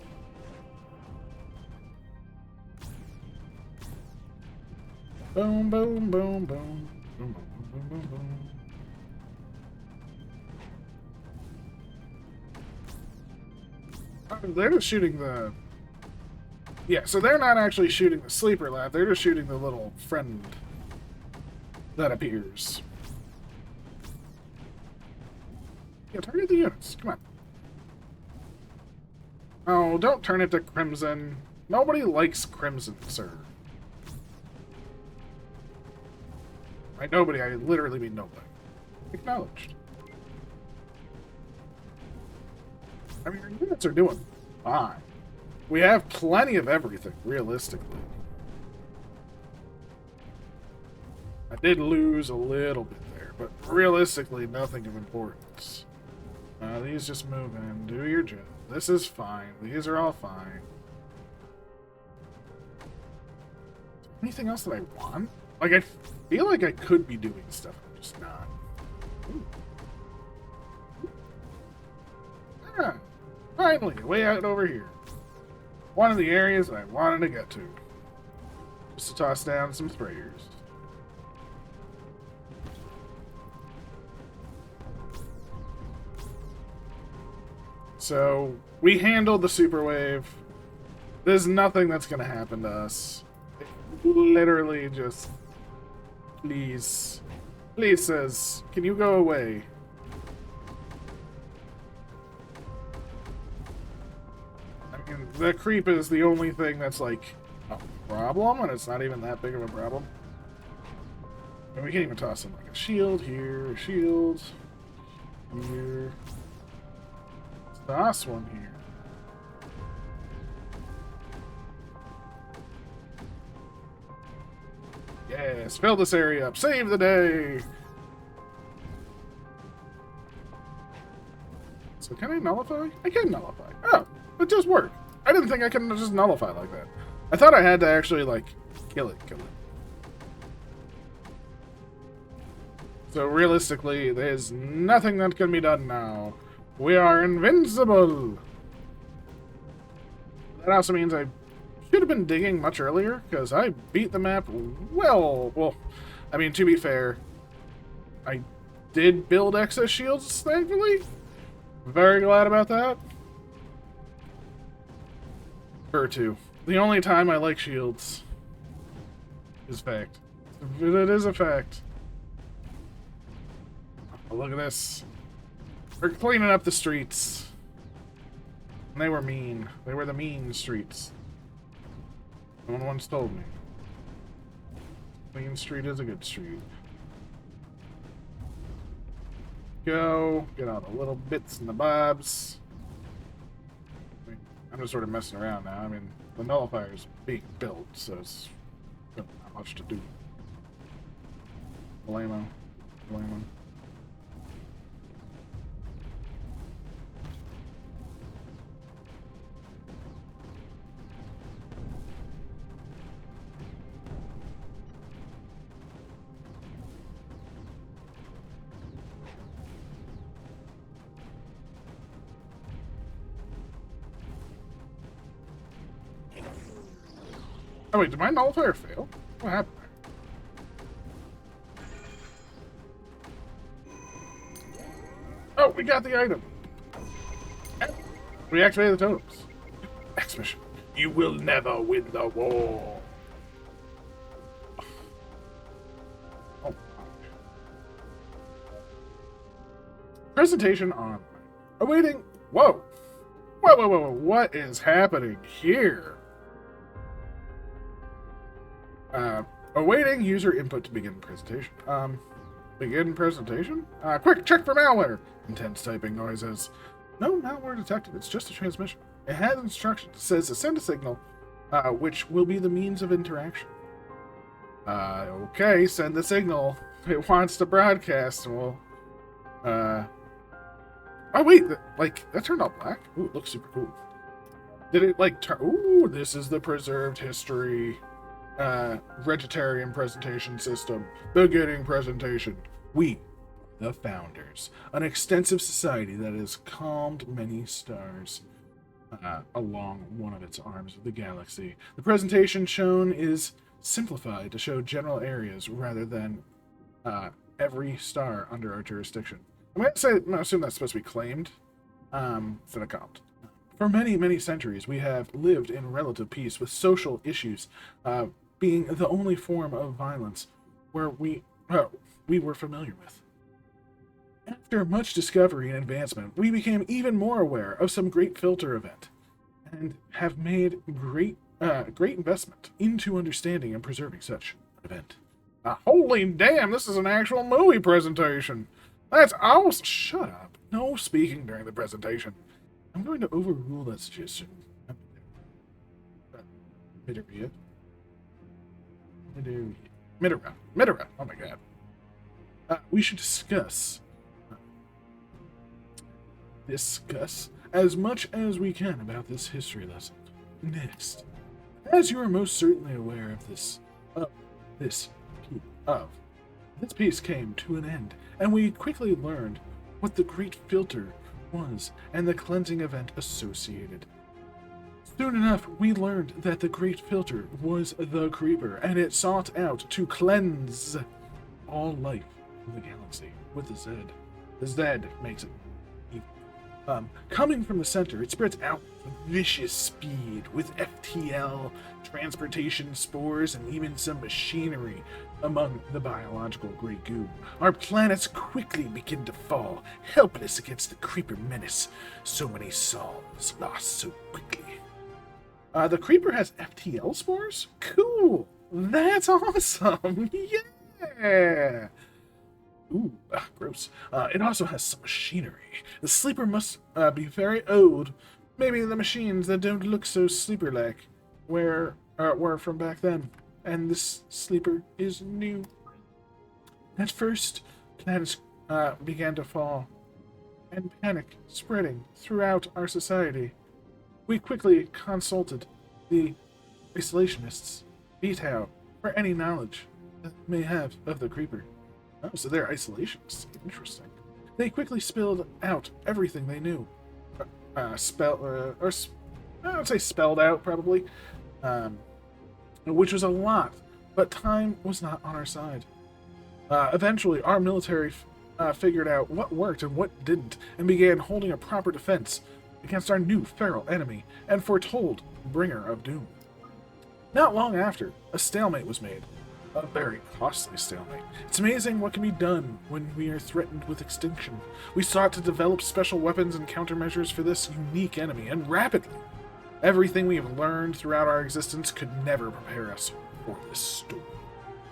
Boom, boom, boom, boom. Boom, boom, boom, boom, boom. They're just shooting the... Yeah, so they're not actually shooting the sleeper lab. They're just shooting the little friend that appears. Yeah, target the units. Come on. Oh, don't turn it to crimson. Nobody likes crimson, sir. By nobody, I literally mean nobody. Acknowledged. I mean, our units are doing fine. We have plenty of everything, realistically. I did lose a little bit there, but realistically, nothing of importance. These just move in. Do your job. This is fine. These are all fine. Anything else that I want? Like, I feel like I could be doing stuff. I'm just not. Ooh. Yeah. Finally, way out over here. One of the areas that I wanted to get to. Just to toss down some sprayers. So, we handled the super wave. There's nothing that's going to happen to us. It literally just... Please. Please says, can you go away? I mean, the creep is the only thing that's like a problem, and it's not even that big of a problem. And we can't even toss in like a shield here, a shield here. Let's toss one here. Yes, fill this area up. Save the day. So can I nullify? I can nullify. Oh, it does work. I didn't think I could just nullify like that. I thought I had to actually, like, kill it. So realistically, there's nothing that can be done now. We are invincible. That also means I should have been digging much earlier, because I beat the map well, I mean, to be fair, I did build excess shields, thankfully. Very glad about that. Vertu. The only time I like shields is fact. It is a fact. Oh, look at this. We're cleaning up the streets. And they were mean. They were the mean streets. No one once told me. Clean street is a good street. Go. Get all the little bits and the bobs. I'm just sort of messing around now. I mean, the nullifier's being built, so it's not much to do. Blame him. Oh wait, did my nullifier fail? What happened there? Oh, we got the item. Reactivate the totems. Next mission. You will never win the war. Oh. Presentation on. Awaiting. Whoa. Whoa. What is happening here? Awaiting user input to begin presentation. Begin presentation? Quick, check for malware! Intense typing noises. No malware detected, it's just a transmission. It has instructions. It says to send a signal, which will be the means of interaction. Okay, send the signal. It wants to broadcast, and we'll, oh wait, that turned out black? Ooh, it looks super cool. Did it, turn... Ooh, this is the preserved history... vegetarian presentation system. Beginning presentation. We, the founders, an extensive society that has calmed many stars along one of its arms of the galaxy. The presentation shown is simplified to show general areas rather than every star under our jurisdiction. I'm going to assume that's supposed to be claimed instead of calmed. For many, many centuries, we have lived in relative peace with social issues being the only form of violence where we were familiar with. After much discovery and advancement, we became even more aware of some great filter event, and have made great investment into understanding and preserving such an event. Holy damn, this is an actual movie presentation! That's awesome! Shut up. No speaking during the presentation. I'm going to overrule that suggestion. Midera. Oh my god. We should discuss as much as we can about this history lesson. Next, as you are most certainly aware of this piece came to an end, and we quickly learned what the Great Filter was and the cleansing event associated. Soon enough, we learned that the Great Filter was the Creeper, and it sought out to cleanse all life in the galaxy with the Z. The Z makes it evil. Coming from the center, it spreads out with vicious speed, with FTL, transportation spores, and even some machinery among the biological grey goo. Our planets quickly begin to fall, helpless against the Creeper menace. So many souls lost so quickly. The Creeper has FTL spores? Cool! That's awesome! Yeah! Ooh, gross. It also has some machinery. The sleeper must be very old. Maybe the machines that don't look so sleeper-like were from back then. and this sleeper is new. At first, planets began to fall, and panic spreading throughout our society. We quickly consulted the isolationists, Vitao, for any knowledge that they may have of the creeper. Oh, so they're isolationists. Interesting. They quickly spilled out everything they knew. I would say spelled out, probably. Which was a lot, but time was not on our side. Eventually, our military figured out what worked and what didn't, and began holding a proper defense against our new feral enemy and foretold bringer of doom. Not long after, a stalemate was made. A very costly stalemate. It's amazing what can be done when we are threatened with extinction. We sought to develop special weapons and countermeasures for this unique enemy, and rapidly. Everything we have learned throughout our existence could never prepare us for this storm.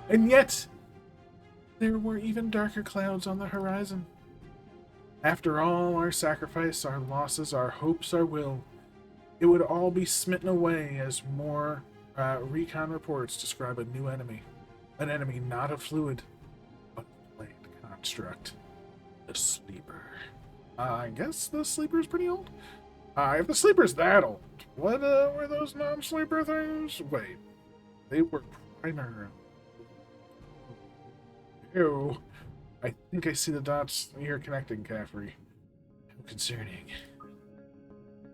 And yet, there were even darker clouds on the horizon. After all our sacrifice, our losses, our hopes, our will, it would all be smitten away as more recon reports describe a new enemy. An enemy not of fluid, but plate construct. The sleeper. I guess the sleeper is pretty old? If the sleeper's that old, what were those non-sleeper things? Wait, they were primer. Ew. I think I see the dots here connecting, Caffrey. How concerning.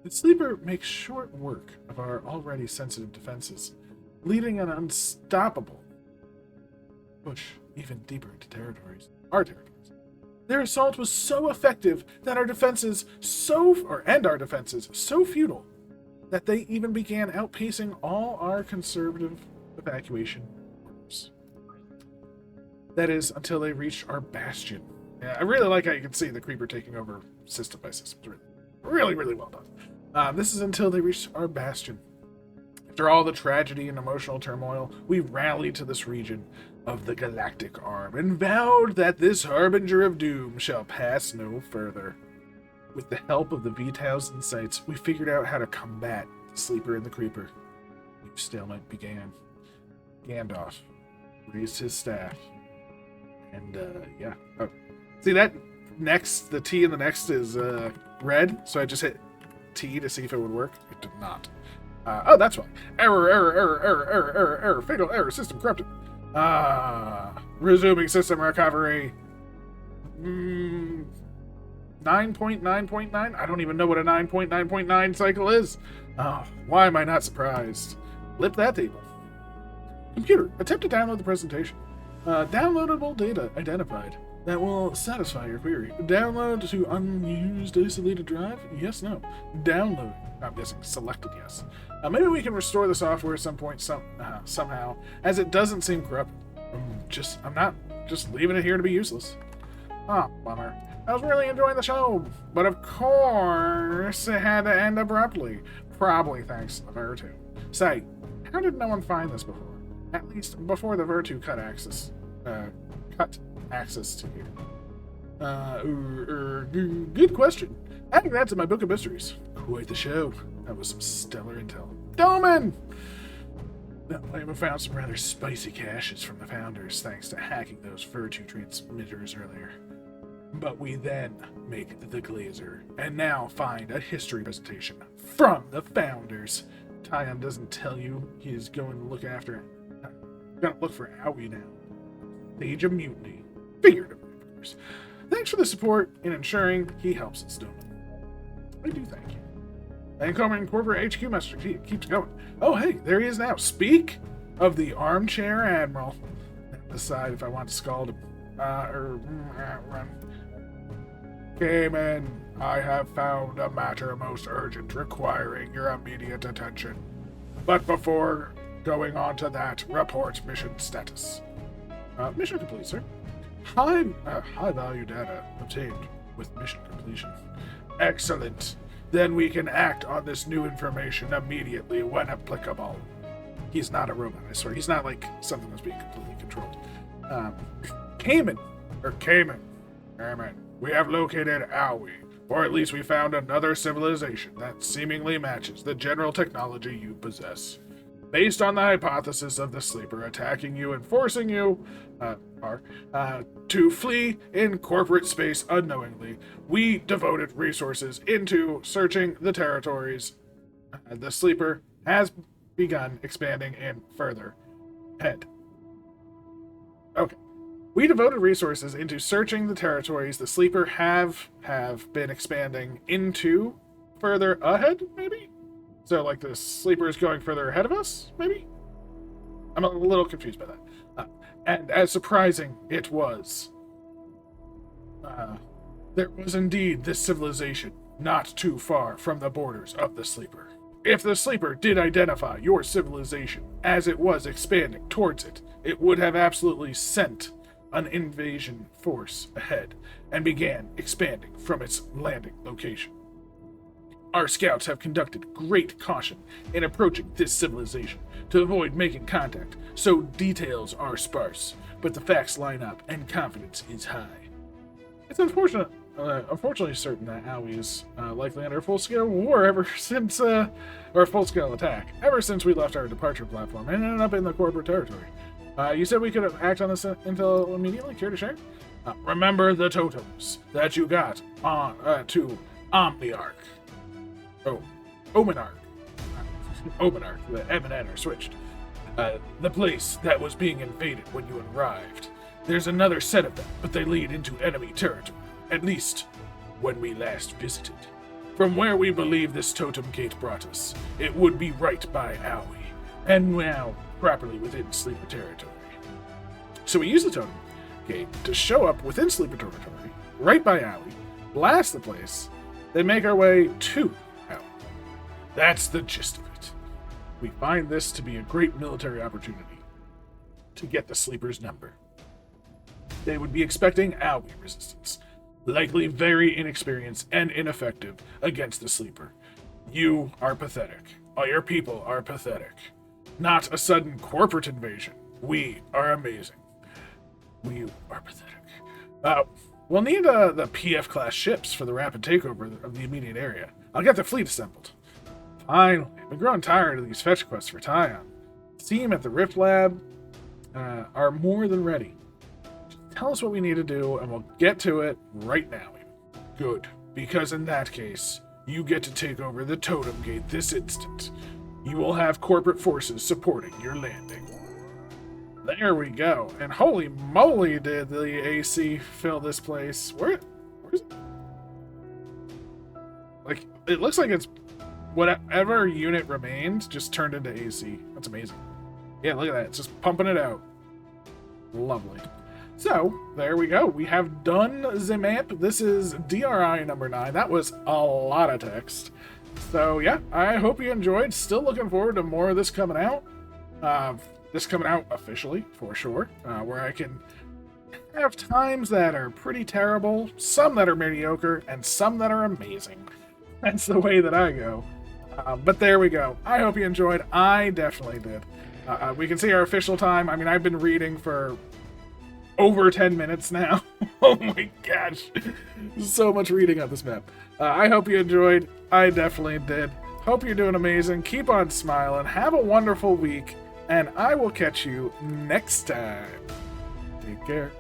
The sleeper makes short work of our already sensitive defenses, leading an unstoppable push even deeper into our territories. Their assault was so effective that our defenses so futile that they even began outpacing all our conservative evacuation orders. That is, until they reached our bastion. Yeah, I really like how you can see the creeper taking over system by system. It's really, really well done. This is until they reached our bastion. After all the tragedy and emotional turmoil, we rallied to this region of the galactic arm and vowed that this harbinger of doom shall pass no further. With the help of the Vitao's insights, we figured out how to combat the sleeper and the creeper. New stalemate began. Gandalf raised his staff. And, yeah. Oh. See that next, the T in the next is red, so I just hit T to see if it would work. It did not. Oh, that's why. Error, fatal error, system corrupted. Resuming system recovery. 9.9.9? I don't even know what a 9.9.9 cycle is. Oh, why am I not surprised? Flip that table. Computer, attempt to download the presentation. Downloadable data identified. That will satisfy your query. Download to unused isolated drive? Yes, no. Download. I'm guessing selected yes. Maybe we can restore the software at some point somehow, as it doesn't seem corrupted. I'm not just leaving it here to be useless. Oh, bummer. I was really enjoying the show, but of course it had to end abruptly. Probably thanks to the Vertu. Say, how did no one find this before? At least before the Vertu cut access to here. Good question. Adding that to my book of mysteries. Quite the show. That was some stellar intel. Doman! I even found some rather spicy caches from the founders thanks to hacking those Vertu transmitters earlier. But we then make the Glazer, and now find a history presentation from the founders. Tyon doesn't tell you he's going to look for Owie now. Stage of mutiny. Figuratively, of course. Thanks for the support in ensuring he helps us, Doman. I do thank you. Incoming corporate HQ message keeps going. Oh, hey, there he is now. Speak of the armchair admiral. Decide if I want to scald him. Run. Cayman, I have found a matter most urgent requiring your immediate attention. But before going on to that, report mission status. Mission complete, sir. High value data obtained with mission completion. Excellent. Then we can act on this new information immediately when applicable. He's not a robot, I swear. He's not like something that's being completely controlled. Cayman. We have located Owie, or at least we found another civilization that seemingly matches the general technology you possess. Based on the hypothesis of the sleeper attacking you and forcing you to flee in corporate space unknowingly, we devoted resources into searching the territories. The sleeper has begun expanding in further ahead. Okay. We devoted resources into searching the territories the sleeper have been expanding into further ahead, maybe? So, like, the sleeper is going further ahead of us, maybe? I'm a little confused by that. And as surprising it was, there was indeed this civilization not too far from the borders of the sleeper. If the sleeper did identify your civilization as it was expanding towards it, it would have absolutely sent an invasion force ahead and began expanding from its landing location. Our scouts have conducted great caution in approaching this civilization to avoid making contact, so details are sparse, but the facts line up and confidence is high. It's unfortunately certain that Aoi is likely under full-scale war or full-scale attack, ever since we left our departure platform and ended up in the corporate territory. You said we could act on this intel immediately. Care to share? Remember the totems that you got on to Omniarch. Oh, Omenarch. Omenarch, the M and N are switched. The place that was being invaded when you arrived. There's another set of them, but they lead into enemy territory, at least when we last visited. From where we believe this totem gate brought us, it would be right by Aoi, and now properly within sleeper territory. So we use the totem gate to show up within sleeper territory, right by Aoi, blast the place, then make our way to Aoi. That's the gist of it. We find this to be a great military opportunity to get the sleeper's number. They would be expecting Aoi resistance, likely very inexperienced and ineffective against the sleeper. You are pathetic. All your people are pathetic. Not a sudden corporate invasion. We are amazing. We are pathetic. We'll need the PF-class ships for the rapid takeover of the immediate area. I'll get the fleet assembled. Finally, I've been growing tired of these fetch quests for Tyon. The team at the Rift Lab are more than ready. Just tell us what we need to do, and we'll get to it right now. Good, because in that case, you get to take over the totem gate this instant. You will have corporate forces supporting your landing. There we go. And holy moly did the AC fill this place. Where's it? Like, it looks like it's whatever unit remained just turned into AC. That's amazing. Yeah, look at that. It's just pumping it out. Lovely. So, there we go. We have done the map. This is DRI number 9. That was a lot of text. So, yeah, I hope you enjoyed. Still looking forward to more of this coming out. This coming out officially, for sure, where I can have times that are pretty terrible, some that are mediocre, and some that are amazing. That's the way that I go. But there we go. I hope you enjoyed. I definitely did. We can see our official time. I mean, I've been reading for over 10 minutes now. Oh my gosh. So much reading on this map. I hope you enjoyed. I definitely did. Hope you're doing amazing. Keep on smiling. Have a wonderful week. And I will catch you next time. Take care.